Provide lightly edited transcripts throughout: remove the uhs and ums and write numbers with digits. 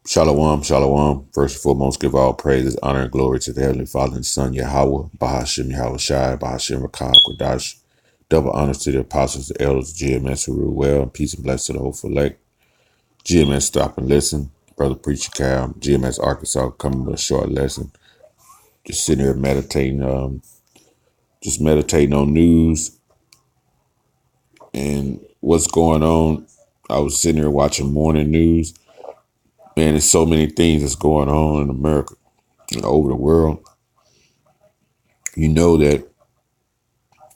Shalom, shalom. First and foremost, give all praises, honor, and glory to the Heavenly Father and Son, Yahweh, Bahashim, Yahweh Shai, Bahashim, Rakah, Kodash. Double honors to the apostles, the elders, GMS who rule well, and peace and blessings to the hopeful elect. GMS Stop and Listen, Brother Preacher Cal, GMS Arkansas coming with a short lesson. Just sitting here meditating, just meditating on news and what's going on. I was sitting here watching morning news. Man, there's so many things that's going on in America and over the world. You know that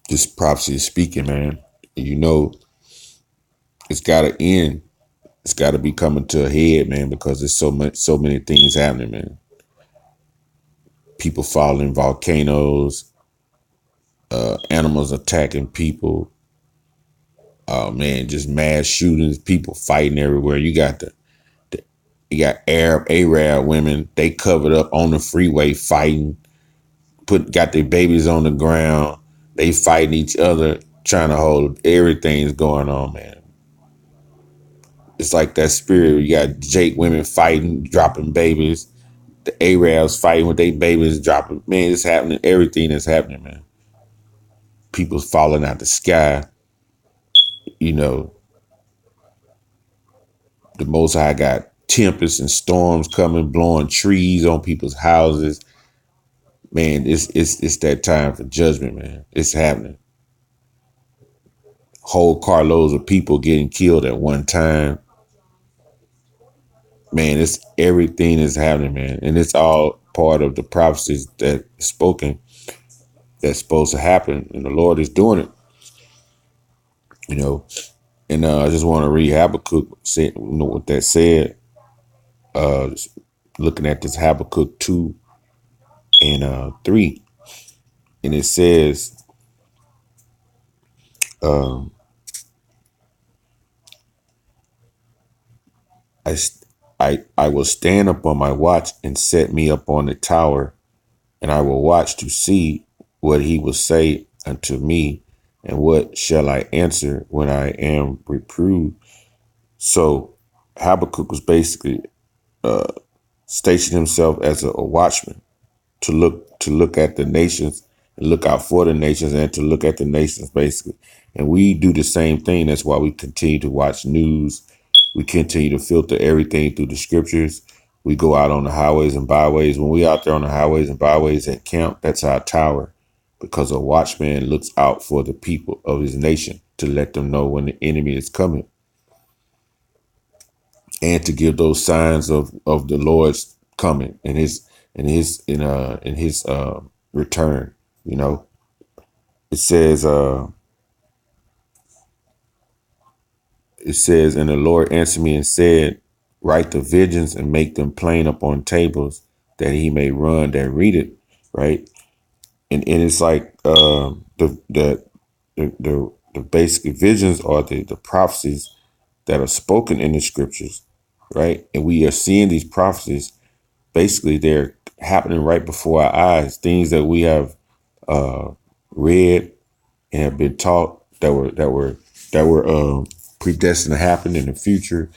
this prophecy is speaking, man. And you know it's got to end. It's got to be coming to a head, man, because there's so many things happening, man. People falling in volcanoes, animals attacking people. Oh man, just mass shootings, people fighting everywhere. You got Arab women. They covered up on the freeway fighting. Got their babies on the ground. They fighting each other, trying to hold. Everything's going on, man. It's like that spirit. You got Jake women fighting, dropping babies. The Arabs fighting with their babies, dropping. Man, it's happening. Everything is happening, man. People falling out the sky. You know, the Most High got tempests and storms coming, blowing trees on people's houses. Man, it's that time for judgment, man. It's happening. Whole carloads of people getting killed at one time. Man, it's everything is happening, man. And it's all part of the prophecies that spoken that's supposed to happen. And the Lord is doing it, you know. And I just want to read Habakkuk, what that said. Looking at this Habakkuk 2 and 3. And it says, um, I will stand up on my watch and set me up on the tower, and I will watch to see what he will say unto me, and what shall I answer when I am reproved. So Habakkuk was basically stationed himself as a watchman to look at the nations and look out for the nations and to look at the nations basically. And we do the same thing. That's why we continue to watch news. We continue to filter everything through the scriptures. We go out on the highways and byways. When we out there on the highways and byways at camp, that's our tower, because a watchman looks out for the people of his nation to let them know when the enemy is coming and to give those signs of the Lord's coming and his return. You know, it says, and the Lord answered me and said, write the visions and make them plain upon tables, that he may run that read it. Right. And it's like the basic visions are the prophecies that are spoken in the scriptures. Right. And we are seeing these prophecies. Basically, they're happening right before our eyes. Things that we have read and have been taught that were predestined to happen in the future.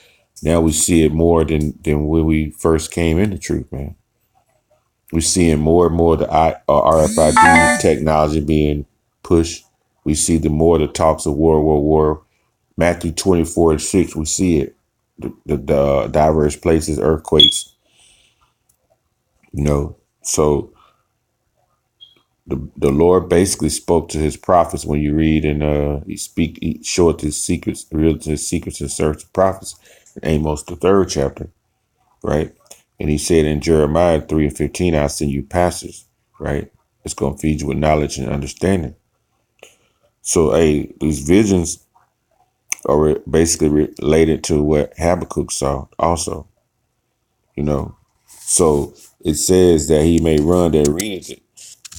Now we see it more than when we first came into truth, man. We're seeing more and more the RFID technology being pushed. We see the talks of World War. Matthew 24:6. We see it. The diverse places, earthquakes. You know, so the Lord basically spoke to his prophets. When you read and he showed his secrets, revealed his secrets and searched the prophets in Amos the 3rd chapter, right? And he said in Jeremiah 3:15, I'll send you pastors, right? It's gonna feed you with knowledge and understanding. So these visions are basically related to what Habakkuk saw also, you know. So it says that he may run that reads it.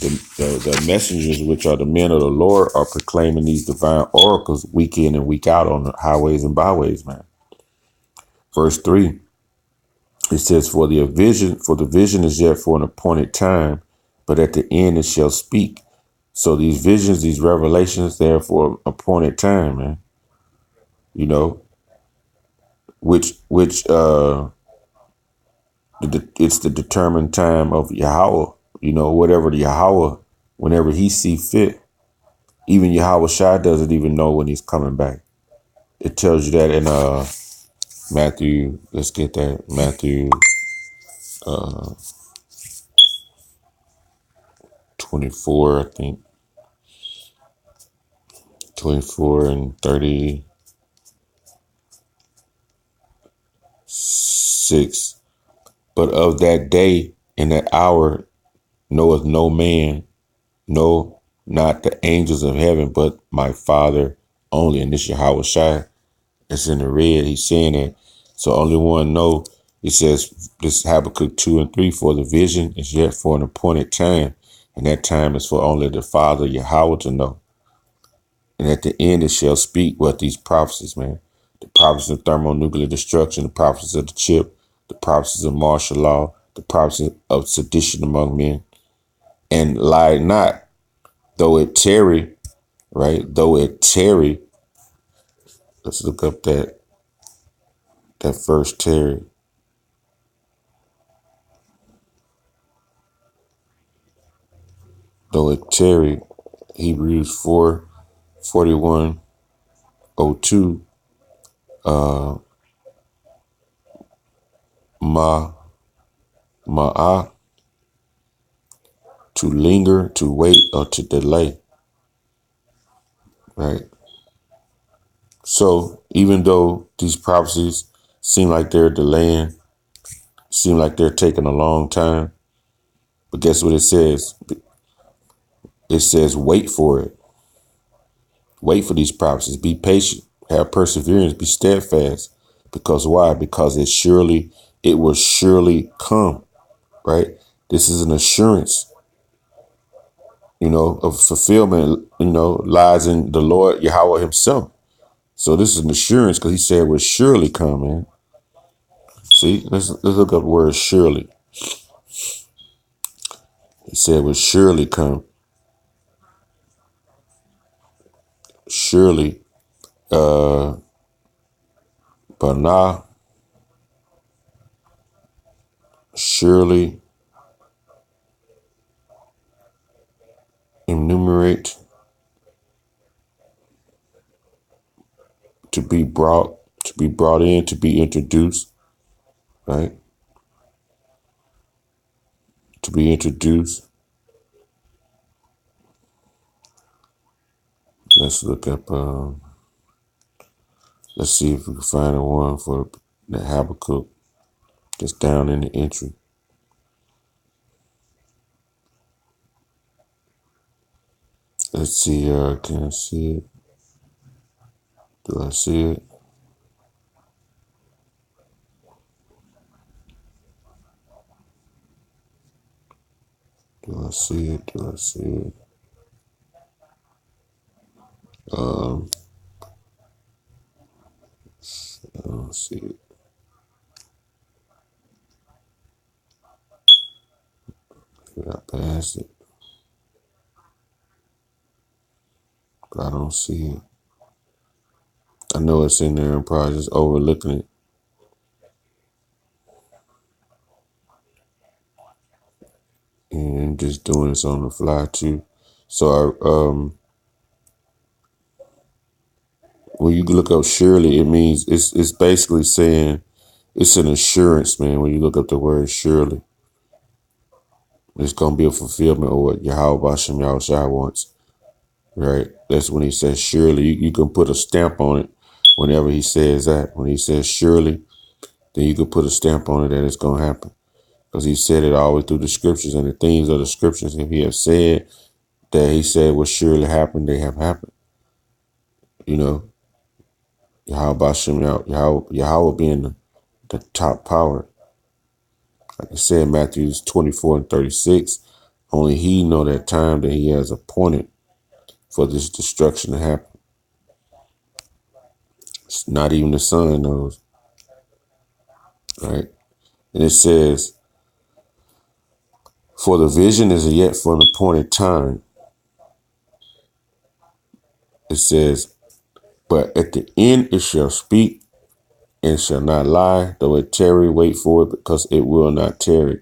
The messengers, which are the men of the Lord, are proclaiming these divine oracles week in and week out on the highways and byways, man. Verse 3, it says, for the vision is yet for an appointed time, but at the end it shall speak. So these visions, these revelations, they're for an appointed time, man. You know, which It's the determined time of Yahweh. Whatever the Yahweh, whenever he see fit. Even Yahweh Shai doesn't even know when he's coming back. It tells you that in Matthew. Let's get that. Matthew 24, I think. 24 and 36. But of that day and that hour knoweth no man, no, not the angels of heaven, but my Father only. And this Yahweh Shai, it's in the red. He's saying that. So only one know. It says, this Habakkuk 2 and 3, for the vision is yet for an appointed time. And that time is for only the Father Yahweh to know. And at the end, it shall speak what these prophecies, man. The prophecies of thermonuclear destruction, the prophecies of the chip, the prophecies of martial law, the prophecies of sedition among men. And lie not, though it tarry, right? Though it tarry. Let's look up that first tarry. Though it tarry, Hebrews 4:41-02. Ma'ah, to linger, to wait, or to delay, right? So even though these prophecies seem like they're delaying, seem like they're taking a long time, but guess what it says? It says wait for it. Wait for these prophecies. Be patient. Have perseverance. Be steadfast. Because why? Because it will surely come, right? This is an assurance, of fulfillment, lies in the Lord Yahweh himself. So this is an assurance because he said it will surely come, man. See, let's look up the word surely. He said it will surely come. Surely, Banah, surely, enumerate, to be brought in, to be introduced, right? To be introduced. Let's look up, let's see if we can find a one for the Habakkuk that's down in the entry. Let's see, can I see it? Do I see it? Do I see it? Do I see it? I don't see it. I passed it. But I don't see it. I know it's in there and probably just overlooking it. And just doing this on the fly too. So when you look up surely, it means it's basically saying it's an assurance, man. When you look up the word surely, it's gonna be a fulfillment of what Yahweh Bashem Yahushua wants, right? That's when he says surely. You can put a stamp on it whenever he says that. When he says surely, then you can put a stamp on it that it's gonna happen. Because he said it all the way through the scriptures, and the things of the scriptures, if he have said that he said will surely happen, they have happened. Yahweh Bashem, Yahweh being the top power. Like I said, Matthew 24:36, only he know that time that he has appointed for this destruction to happen. It's not even the Son knows, right? And it says, for the vision is yet for an appointed time. It says, but at the end it shall speak and shall not lie, though it tarry, wait for it, because it will not tarry.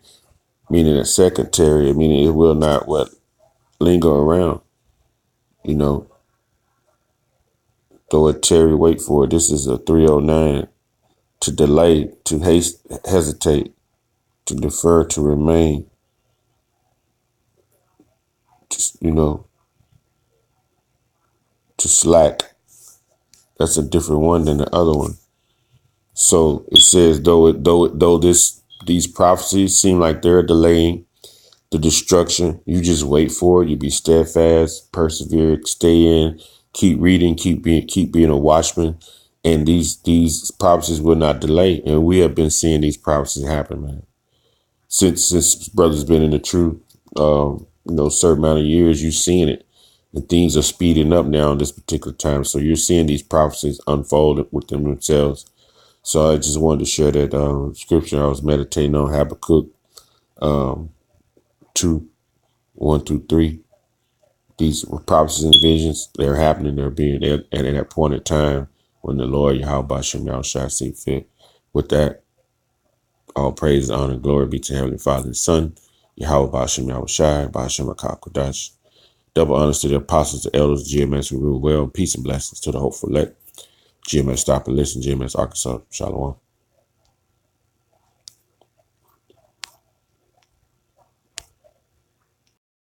Meaning a second tarry, meaning it will not linger around. You know, though it tarry, wait for it. This is a 309. To delay, to hesitate, to defer, to remain. To, to slack. That's a different one than the other one. So it says, though these prophecies seem like they're delaying the destruction, you just wait for it. You be steadfast, persevere, stay in, keep reading, keep being a watchman, and these prophecies will not delay. And we have been seeing these prophecies happen, man, since brother's been in the truth. Certain amount of years, you've seen it, and things are speeding up now in this particular time. So you're seeing these prophecies unfold within themselves. So I just wanted to share that scripture I was meditating on, Habakkuk 2, 1 through 3. These prophecies and visions, they're happening. They're being there at an appointed time when the Lord Yahweh Bashem Yahushua see fit. With that, all praise, honor, and glory be to Heavenly Father and Son, Yahweh Bashem Yahushua, Bashem Akakodash. Double honors to the apostles, the elders, GMS who rule well, peace and blessings to the hopeful elect. GMS stop and listen, GMS Arkansas, Shalom.